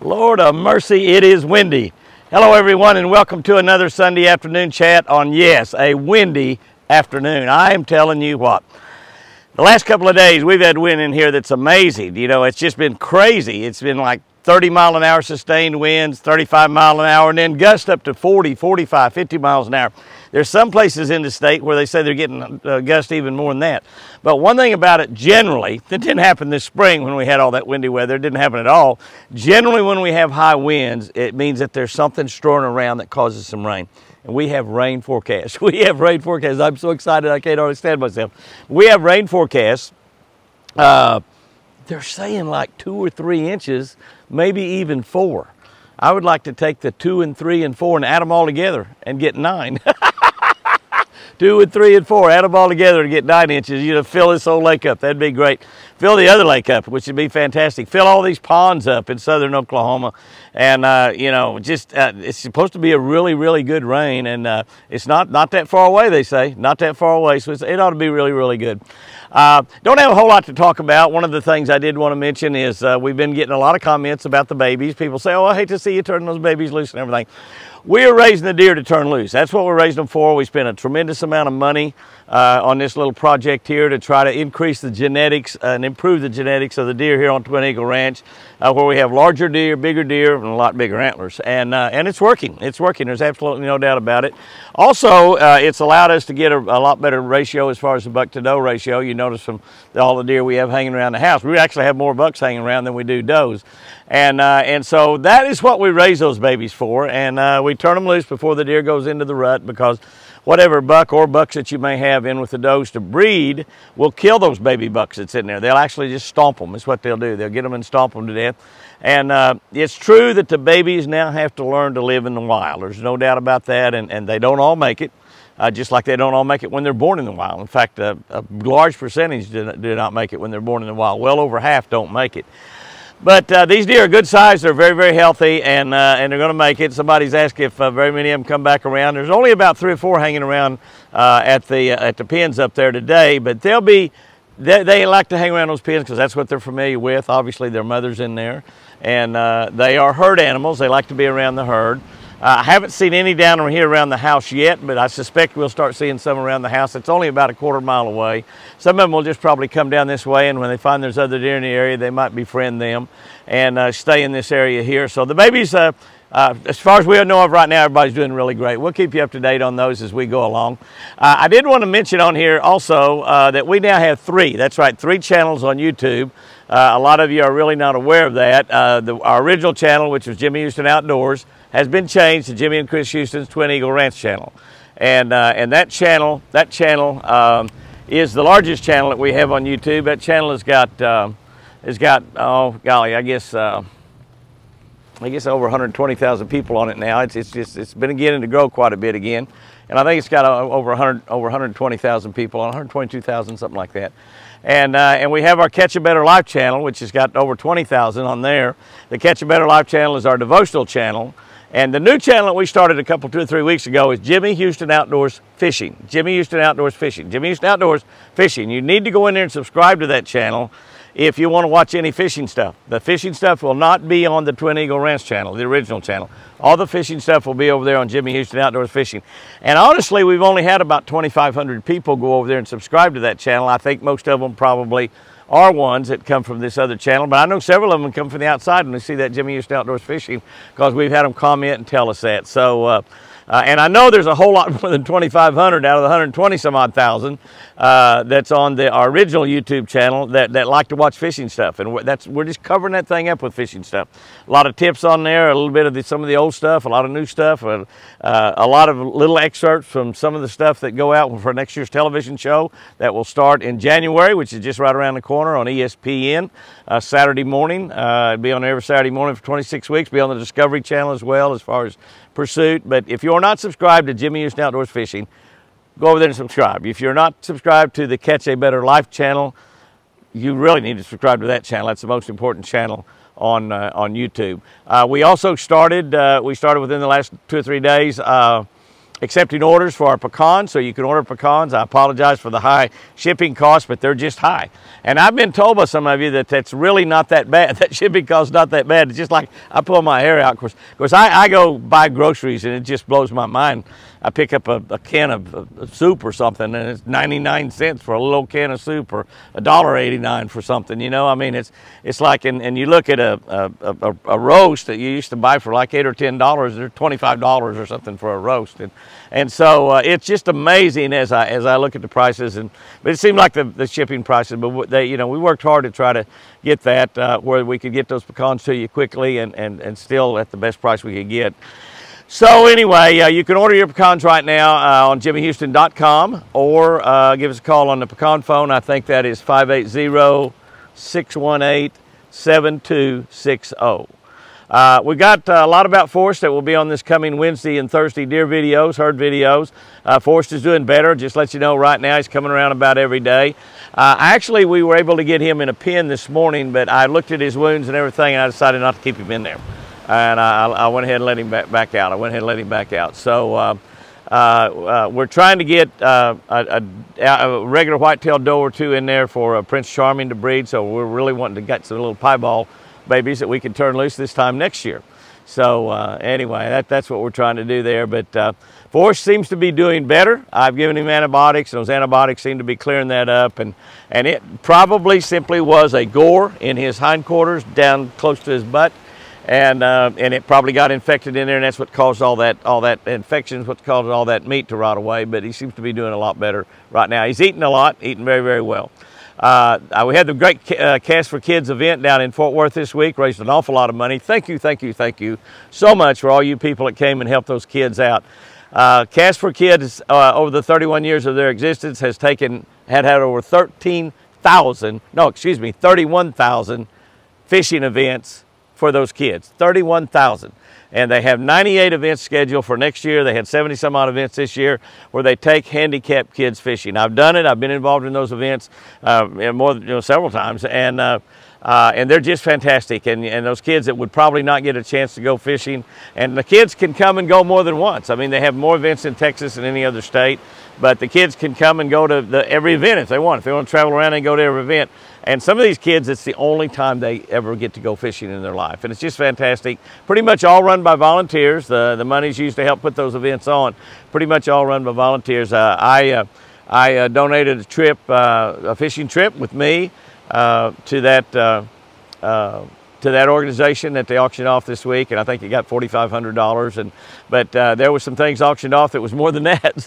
Lord of mercy, it is windy. Hello everyone and welcome to another Sunday afternoon chat on, yes, a windy afternoon. I am telling you what, the last couple of days we've had wind in here that's amazing. You know, it's just been crazy. It's been like 30 mile an hour sustained winds, 35 mile an hour, and then gusts up to 40, 45, 50 miles an hour. There's some places in the state where they say they're getting gusts even more than that. But one thing about it generally, that didn't happen this spring when we had all that windy weather, it didn't happen at all. Generally when we have high winds, it means that there's something strolling around that causes some rain. And we have rain forecasts. We have rain forecasts. I'm so excited I can't understand myself. We have rain forecasts. They're saying like 2 or 3 inches, maybe even 4. I would like to take the 2 and 3 and 4 and add them all together and get 9. 2 and 3 and 4, add them all together and get 9 inches. You know, fill this whole lake up. That'd be great. Fill the other lake up, which would be fantastic. Fill all these ponds up in southern Oklahoma. And, you know, just it's supposed to be a really, really good rain. And it's not that far away, they say. Not that far away. So it ought to be really, really good. Don't have a whole lot to talk about. One of the things I did want to mention is we've been getting a lot of comments about the babies. People say, oh, I hate to see you turn those babies loose and everything. We are raising the deer to turn loose. That's what we're raising them for. We spent a tremendous amount of money on this little project here to try to increase the genetics and improve the genetics of the deer here on Twin Eagle Ranch, where we have larger deer, bigger deer, and a lot bigger antlers. And it's working. It's working. There's absolutely no doubt about it. Also, it's allowed us to get a lot better ratio as far as the buck to doe ratio. You notice from all the deer we have hanging around the house, we actually have more bucks hanging around than we do does. And so that is what we raise those babies for. And we turn them loose before the deer goes into the rut, because whatever buck or bucks that you may have in with the does to breed will kill those baby bucks that's in there. They'll actually just stomp them. That's what they'll do. They'll get them and stomp them to death. And it's true that the babies now have to learn to live in the wild. There's no doubt about that. And they don't all make it, just like they don't all make it when they're born in the wild. In fact, a large percentage do not make it when they're born in the wild. Well over half don't make it. But these deer are good size. They're very, very healthy, and they're going to make it. Somebody's asked if very many of them come back around. There's only about 3 or 4 hanging around at the pens up there today, but they like to hang around those pens because that's what they're familiar with. Obviously, their mother's in there, and they are herd animals. They like to be around the herd. I haven't seen any down here around the house yet, but I suspect we'll start seeing some around the house. It's only about a quarter mile away. Some of them will just probably come down this way, and when they find there's other deer in the area, they might befriend them and stay in this area here. So the babies, as far as we know of right now, everybody's doing really great. We'll keep you up to date on those as we go along. I did want to mention on here also that we now have 3, that's right, 3 channels on YouTube. A lot of you are really not aware of that. Our original channel, which was Jimmy Houston Outdoors, has been changed to Jimmy and Chris Houston's Twin Eagle Ranch channel. And that channel is the largest channel that we have on YouTube. That channel has got oh golly, I guess over 120,000 people on it now. It's been beginning to grow quite a bit again. And I think it's got over 120,000 people on, 122,000, something like that. And we have our Catch a Better Life channel, which has got over 20,000 on there. The Catch a Better Life channel is our devotional channel. And the new channel that we started 2 or 3 weeks ago is Jimmy Houston Outdoors Fishing. Jimmy Houston Outdoors Fishing. Jimmy Houston Outdoors Fishing. You need to go in there and subscribe to that channel if you want to watch any fishing stuff. The fishing stuff will not be on the Twin Eagle Ranch channel, the original channel. All the fishing stuff will be over there on Jimmy Houston Outdoors Fishing. And honestly, we've only had about 2,500 people go over there and subscribe to that channel. I think most of them probably are ones that come from this other channel, but I know several of them come from the outside when they see that Jimmy Houston Outdoors Fishing, because we've had them comment and tell us that. So, and I know there's a whole lot more than 2,500 out of the 120 some odd thousand that's on our original YouTube channel that like to watch fishing stuff, and we're just covering that thing up with fishing stuff. A lot of tips on there, a little bit of some of the old stuff, a lot of new stuff, a lot of little excerpts from some of the stuff that go out for next year's television show that will start in January, which is just right around the corner on ESPN Saturday morning. It'll be on every Saturday morning for 26 weeks. Be on the Discovery Channel as well as far as Pursuit. But if you're not subscribed to Jimmy Houston Outdoors Fishing, go over there and subscribe. If you're not subscribed to the Catch a Better Life channel, you really need to subscribe to that channel. That's the most important channel on YouTube. We also started, within the last 2 or 3 days, accepting orders for our pecans, so you can order pecans. I apologize for the high shipping costs, but they're just high. And I've been told by some of you that that's really not that bad. That shipping cost is not that bad. It's just like I pull my hair out. Of course, I go buy groceries, and it just blows my mind. I pick up a can of soup or something, and it's 99 cents for a little can of soup, or $1.89 for something. You know, I mean, it's like, and you look at a roast that you used to buy for like $8 or $10, they're $25 or something for a roast, and so it's just amazing as I look at the prices. But it seemed like the shipping prices, but we worked hard to try to get that where we could get those pecans to you quickly and still at the best price we could get. So anyway, you can order your pecans right now on jimmyhouston.com, or give us a call on the pecan phone. I think that is 580-618-7260. We got a lot about Forrest that will be on this coming Wednesday and Thursday deer videos, herd videos. Forrest is doing better. Just let you know right now, he's coming around about every day. Actually, we were able to get him in a pen this morning, but I looked at his wounds and everything, and I decided not to keep him in there. And I went ahead and let him back out. So we're trying to get a regular white-tailed doe or two in there for Prince Charming to breed. So we're really wanting to get some little piebald babies that we can turn loose this time next year. So anyway, that's what we're trying to do there. But Forrest seems to be doing better. I've given him antibiotics, and those antibiotics seem to be clearing that up. And it probably simply was a gore in his hindquarters down close to his butt. And it probably got infected in there, and that's what caused all that infection, what caused all that meat to rot away. But he seems to be doing a lot better right now. He's eating a lot, eating very, very well. We had the great Cast for Kids event down in Fort Worth this week, raised an awful lot of money. Thank you so much for all you people that came and helped those kids out. Cast for Kids, over the 31 years of their existence, had over 31,000 fishing events for those kids, 31,000. And they have 98 events scheduled for next year. They had 70 some odd events this year where they take handicapped kids fishing. I've done it. I've been involved in those events several times, and they're just fantastic. And those kids that would probably not get a chance to go fishing, and the kids can come and go more than once. I mean, they have more events in Texas than any other state, but the kids can come and go to every event if they want. If they want to travel around and go to every event. And some of these kids, it's the only time they ever get to go fishing in their life. And it's just fantastic. Pretty much all run by volunteers. The money's used to help put those events on. Pretty much all run by volunteers. I donated a trip, a fishing trip with me to that organization that they auctioned off this week, and I think it got $4,500. But there was some things auctioned off that was more than that.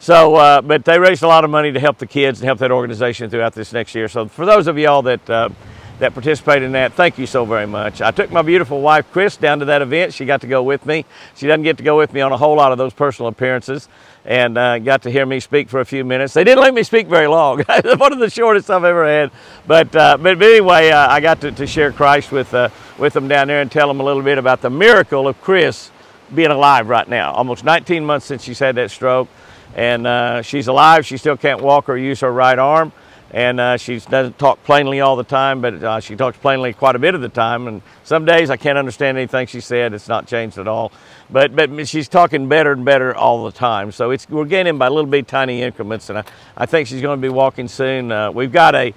But they raised a lot of money to help the kids and help that organization throughout this next year. So for those of y'all that participated in that, thank you so very much. I took my beautiful wife Chris down to that event. She got to go with me. She doesn't get to go with me on a whole lot of those personal appearances, and got to hear me speak for a few minutes. They didn't let me speak very long. One of the shortest I've ever had. But anyway, I got to share Christ with them down there and tell them a little bit about the miracle of Chris being alive right now. Almost 19 months since she's had that stroke, and she's alive. She still can't walk or use her right arm. And she doesn't talk plainly all the time, but she talks plainly quite a bit of the time. And some days I can't understand anything she said. It's not changed at all. But she's talking better and better all the time. So we're getting by little bit tiny increments, and I think she's going to be walking soon. We've got a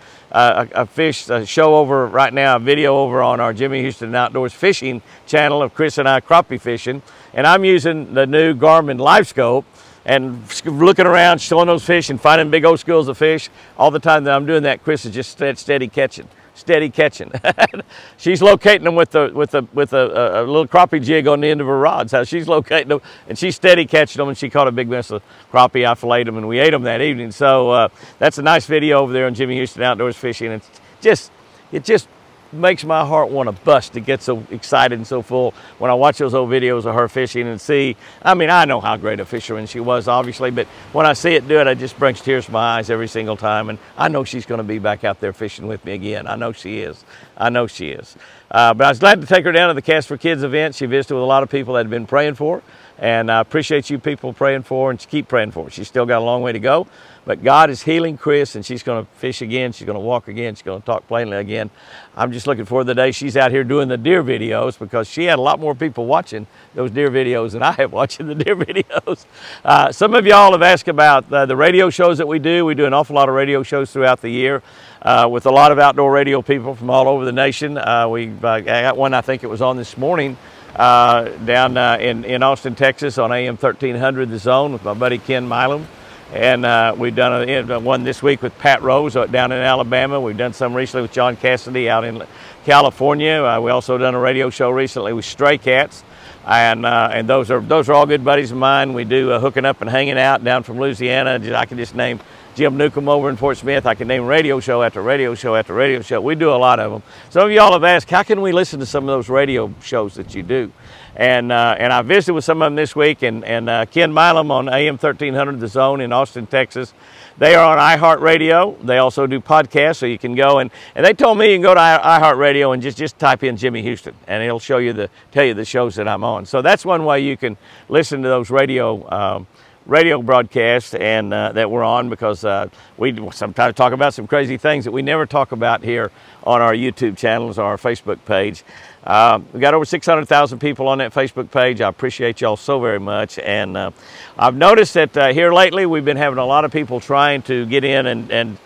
show over right now, a video over on our Jimmy Houston Outdoors Fishing channel of Chris and I crappie fishing. And I'm using the new Garmin LiveScope and looking around, showing those fish and finding big old schools of fish. All the time that I'm doing that, Chris is just steady catching. She's locating them with a little crappie jig on the end of her rods. How she's locating them, and she's steady catching them. And she caught a big mess of crappie. I filleted them, and we ate them that evening. So that's a nice video over there on Jimmy Houston Outdoors Fishing. It just makes my heart want to bust. It gets so excited and so full when I watch those old videos of her fishing and see. I mean, I know how great a fisherman she was, obviously, but when I see it do it, it just brings tears to my eyes every single time. And I know she's going to be back out there fishing with me again. I know she is. But I was glad to take her down to the Cast for Kids event. She visited with a lot of people that had been praying for her, And I appreciate you people praying for her, and keep praying for her. She's still got a long way to go, but God is healing Chris, and she's going to fish again. She's going to walk again. She's going to talk plainly again. I'm just looking forward to the day she's out here doing the deer videos, because she had a lot more people watching those deer videos than I have watching the deer videos. Some of y'all have asked about the radio shows that we do. We do an awful lot of radio shows throughout the year with a lot of outdoor radio people from all over the nation. I got one, I think it was on this morning, down in Austin, Texas on AM 1300 The Zone with my buddy Ken Milam. And we've done one this week with Pat Rose down in Alabama. We've done some recently with John Cassidy out in California. We also done a radio show recently with Stray Cats. And those are all good buddies of mine. We do hooking up and hanging out down from Louisiana. I can just name Jim Newcomb over in Fort Smith. I can name radio show after radio show after radio show. We do a lot of them. Some of y'all have asked, how can we listen to some of those radio shows that you do? And I visited with some of them this week, and Ken Milam on AM 1300 The Zone in Austin, Texas. They are on iHeartRadio. They also do podcasts, so you can go and they told me you can go to iHeartRadio and just type in Jimmy Houston, and it'll show you tell you the shows that I'm on. So that's one way you can listen to those radio broadcasts and that we're on, because we sometimes talk about some crazy things that we never talk about here on our YouTube channels or our Facebook page. We got over 600,000 people on that Facebook page. I appreciate y'all so very much. And I've noticed that here lately we've been having a lot of people trying to get in and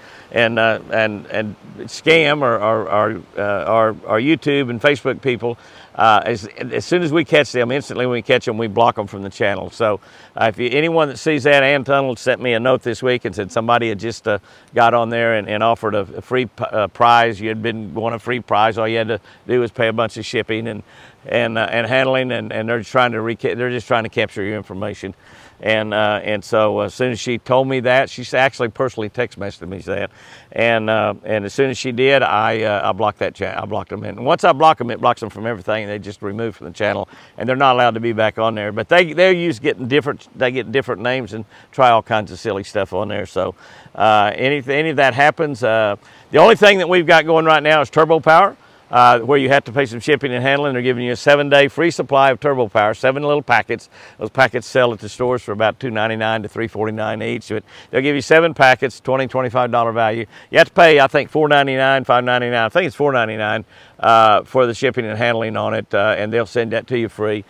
scam our YouTube and Facebook people. As soon as we catch them, instantly when we catch them, we block them from the channel. So if anyone that sees that, Ann Tunnel sent me a note this week and said somebody had just got on there and offered a free prize. You had been won a free prize. All you had to do was pay a bunch of shipping and handling, and they're just trying to capture your information. And so as soon as she told me that, she actually personally text messaged me that, and as soon as she did, I blocked that channel. I blocked them, and once I block them, it blocks them from everything. They just removed from the channel, and they're not allowed to be back on there. But they get different names and try all kinds of silly stuff on there. So any of that happens. The only thing that we've got going right now is Turbo Power. Where you have to pay some shipping and handling. They're giving you a 7-day free supply of Turbo Power, 7 little packets. Those packets sell at the stores for about $2.99 to $3.49 each. So they'll give you 7 packets, $20, $25 value. You have to pay, I think, $4.99, $5.99. I think it's $4.99 for the shipping and handling on it, and they'll send that to you free.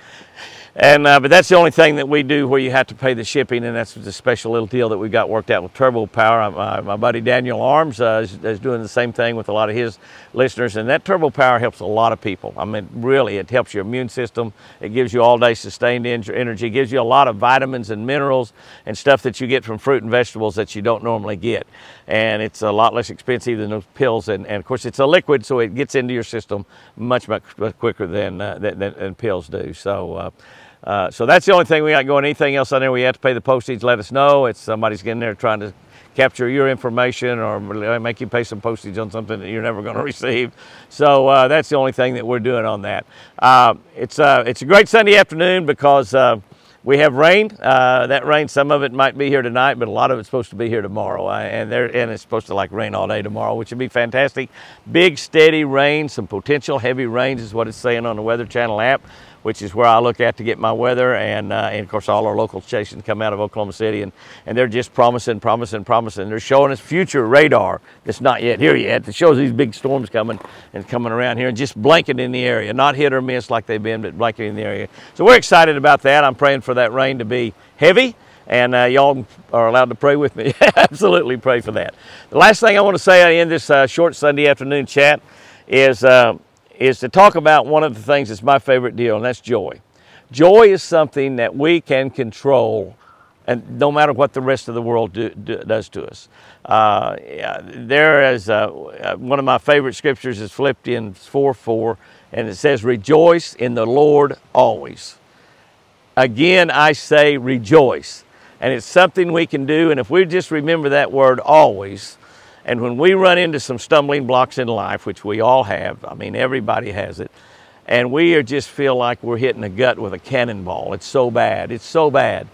And but that's the only thing that we do where you have to pay the shipping, and that's the special little deal that we got worked out with Turbo Power. My buddy Daniel Arms is doing the same thing with a lot of his listeners, and that Turbo Power helps a lot of people. I mean, really, it helps your immune system. It gives you all-day sustained energy. It gives you a lot of vitamins and minerals and stuff that you get from fruit and vegetables that you don't normally get. And it's a lot less expensive than those pills, and of course, it's a liquid, so it gets into your system much quicker than pills do. So. So that's the only thing we got going. Anything else on there, we have to pay the postage, let us know. It's somebody's getting there trying to capture your information or make you pay some postage on something that you're never going to receive. So that's the only thing that we're doing on that. It's a great Sunday afternoon because we have rain. That rain, some of it might be here tonight, but a lot of it's supposed to be here tomorrow. And it's supposed to rain all day tomorrow, which would be fantastic. Big, steady rain, some potential heavy rains is what it's saying on the Weather Channel app, which is where I look at to get my weather. And of course, all our local stations come out of Oklahoma City, and they're just promising. They're showing us future radar that's not yet here yet. It shows these big storms coming around here and just blanketing in the area, not hit or miss like they've been, but blanketing in the area. So we're excited about that. I'm praying for that rain to be heavy, and y'all are allowed to pray with me. Absolutely pray for that. The last thing I want to say in this short Sunday afternoon chat is to talk about one of the things that's my favorite deal, and that's joy. Joy is something that we can control, and no matter what the rest of the world does to us. There is one of my favorite scriptures is Philippians 4:4, and it says, "Rejoice in the Lord always." Again, I say rejoice. And it's something we can do, and if we just remember that word always, and when we run into some stumbling blocks in life, which we all have, I mean, everybody has it, and we just feel like we're hitting the gut with a cannonball. It's so bad. It's so bad.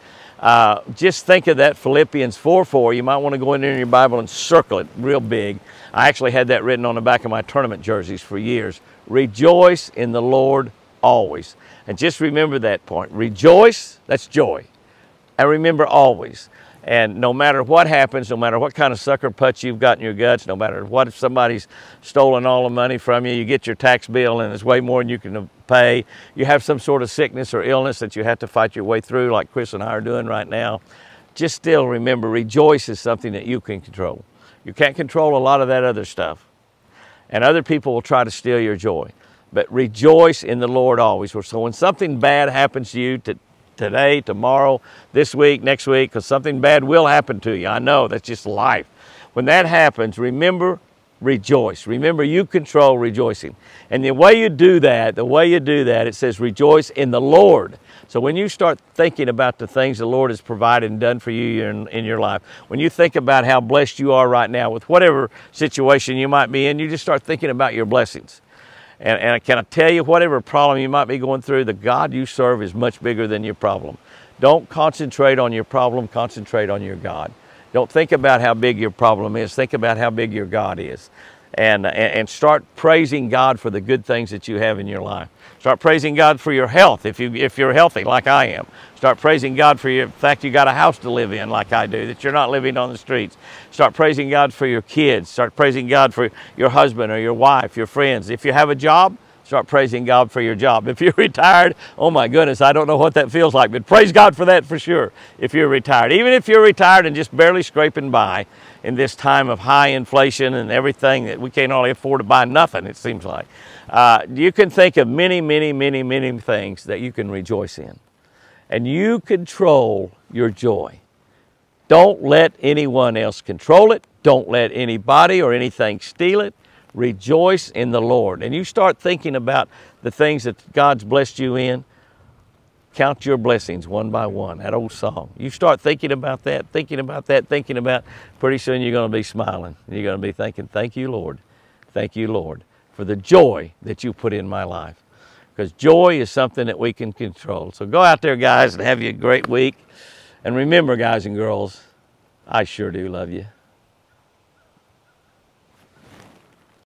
Just think of that Philippians 4:4. You might want to go in there in your Bible and circle it real big. I actually had that written on the back of my tournament jerseys for years. Rejoice in the Lord always. And just remember that point. Rejoice, that's joy. And remember always. And no matter what happens, no matter what kind of sucker punch you've got in your guts, no matter what, if somebody's stolen all the money from you, you get your tax bill and it's way more than you can pay, you have some sort of sickness or illness that you have to fight your way through like Chris and I are doing right now, just still remember, rejoice is something that you can control. You can't control a lot of that other stuff. And other people will try to steal your joy. But rejoice in the Lord always. So when something bad happens to you today, tomorrow, this week, next week, because something bad will happen to you. I know, that's just life. When that happens, remember, rejoice. Remember, you control rejoicing. And the way you do that, it says rejoice in the Lord. So when you start thinking about the things the Lord has provided and done for you in your life, when you think about how blessed you are right now with whatever situation you might be in, you just start thinking about your blessings. And can I tell you, whatever problem you might be going through, the God you serve is much bigger than your problem. Don't concentrate on your problem, concentrate on your God. Don't think about how big your problem is, think about how big your God is. And start praising God for the good things that you have in your life. Start praising God for your health if you're healthy like I am. Start praising God for the fact you got a house to live in like I do, that you're not living on the streets. Start praising God for your kids. Start praising God for your husband or your wife, your friends. If you have a job, start praising God for your job. If you're retired, oh my goodness, I don't know what that feels like, but praise God for that for sure if you're retired. Even if you're retired and just barely scraping by in this time of high inflation and everything that we can't hardly afford to buy nothing, it seems like. You can think of many, many, many, many things that you can rejoice in. And you control your joy. Don't let anyone else control it. Don't let anybody or anything steal it. Rejoice in the Lord. And you start thinking about the things that God's blessed you in. Count your blessings one by one, that old song. You start thinking about that, pretty soon you're going to be smiling. You're going to be thinking, thank you, Lord, for the joy that you put in my life. Because joy is something that we can control. So go out there, guys, and have you a great week. And remember, guys and girls, I sure do love you.